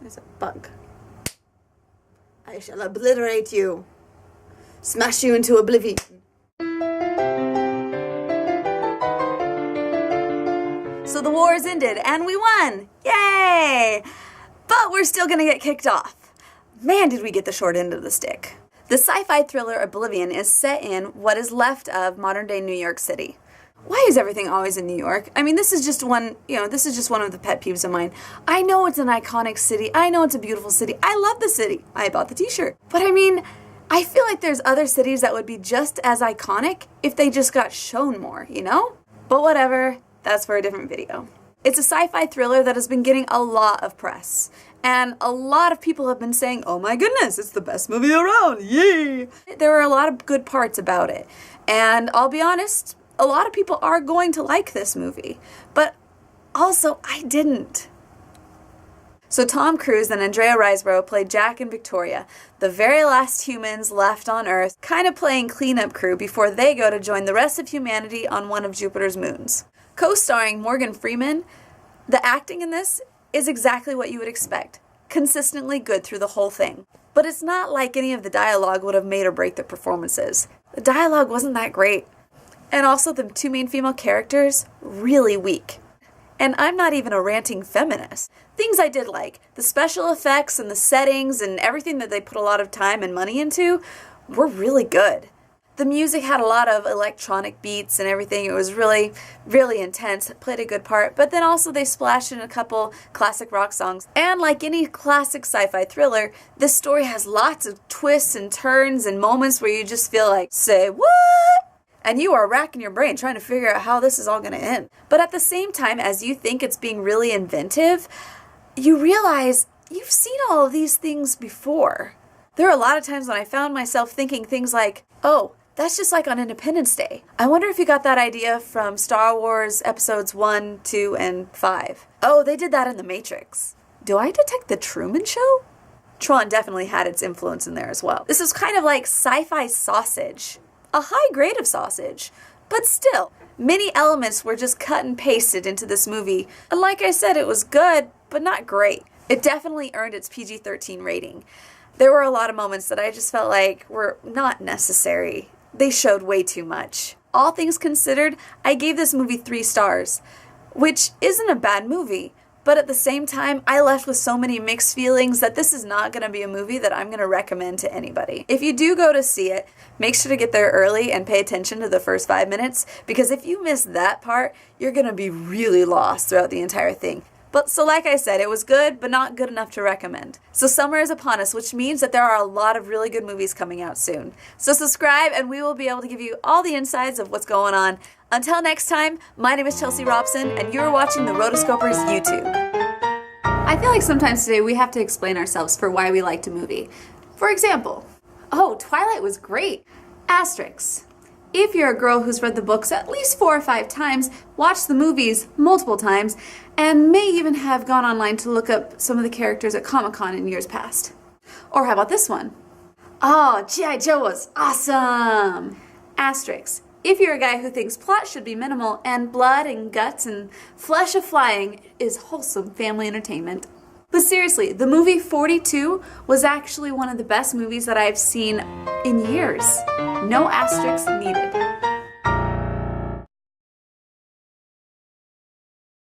There's a bug. I shall obliterate you. Smash you into oblivion. So the war's ended and we won! Yay! But we're still gonna get kicked off. Man, did we get the short end of the stick. The sci-fi thriller Oblivion is set in what is left of modern-day New York City. Why is everything always in New York? I mean, this is just one of the pet peeves of mine. I know it's an iconic city. I know it's a beautiful city. I love the city. I bought the t-shirt. But I mean, I feel like there's other cities that would be just as iconic if they just got shown more, you know? But whatever, that's for a different video. It's a sci-fi thriller that has been getting a lot of press. And a lot of people have been saying, oh my goodness, it's the best movie around, yay! There are a lot of good parts about it. And I'll be honest, a lot of people are going to like this movie. But also, I didn't. So Tom Cruise and Andrea Riseborough played Jack and Victoria, the very last humans left on Earth, kind of playing cleanup crew before they go to join the rest of humanity on one of Jupiter's moons. Co-starring Morgan Freeman, the acting in this is exactly what you would expect. Consistently good through the whole thing. But it's not like any of the dialogue would have made or break the performances. The dialogue wasn't that great. And also the two main female characters, really weak. And I'm not even a ranting feminist. Things I did like, the special effects and the settings and everything that they put a lot of time and money into were really good. The music had a lot of electronic beats and everything. It was really, really intense. It played a good part. But then also they splashed in a couple classic rock songs. And like any classic sci-fi thriller, this story has lots of twists and turns and moments where you just feel like, say what? And you are racking your brain trying to figure out how this is all going to end. But at the same time, as you think it's being really inventive, you realize you've seen all of these things before. There are a lot of times when I found myself thinking things like, oh, that's just like on Independence Day. I wonder if you got that idea from Star Wars episodes 1, 2, and 5. Oh, they did that in The Matrix. Do I detect The Truman Show? Tron definitely had its influence in there as well. This is kind of like sci-fi sausage. A high grade of sausage. But still, many elements were just cut and pasted into this movie. And like I said, it was good, but not great. It definitely earned its PG-13 rating. There were a lot of moments that I just felt like were not necessary. They showed way too much. All things considered, I gave this movie 3 stars, which isn't a bad movie, but at the same time, I left with so many mixed feelings that this is not going to be a movie that I'm going to recommend to anybody. If you do go to see it, make sure to get there early and pay attention to the first 5 minutes, because if you miss that part, you're going to be really lost throughout the entire thing. But so like I said, it was good, but not good enough to recommend. So summer is upon us, which means that there are a lot of really good movies coming out soon. So subscribe and we will be able to give you all the insides of what's going on. Until next time, my name is Chelsea Robson and you're watching the Rotoscopers YouTube. I feel like sometimes today we have to explain ourselves for why we liked a movie. For example, oh, Twilight was great. Asterix. If you're a girl who's read the books at least 4 or 5 times, watched the movies multiple times, and may even have gone online to look up some of the characters at Comic-Con in years past. Or how about this one? Oh, G.I. Joe was awesome! Asterix. If you're a guy who thinks plot should be minimal and blood and guts and flesh a-flying is wholesome family entertainment. But seriously, the movie 42 was actually one of the best movies that I've seen in years. No asterisks needed.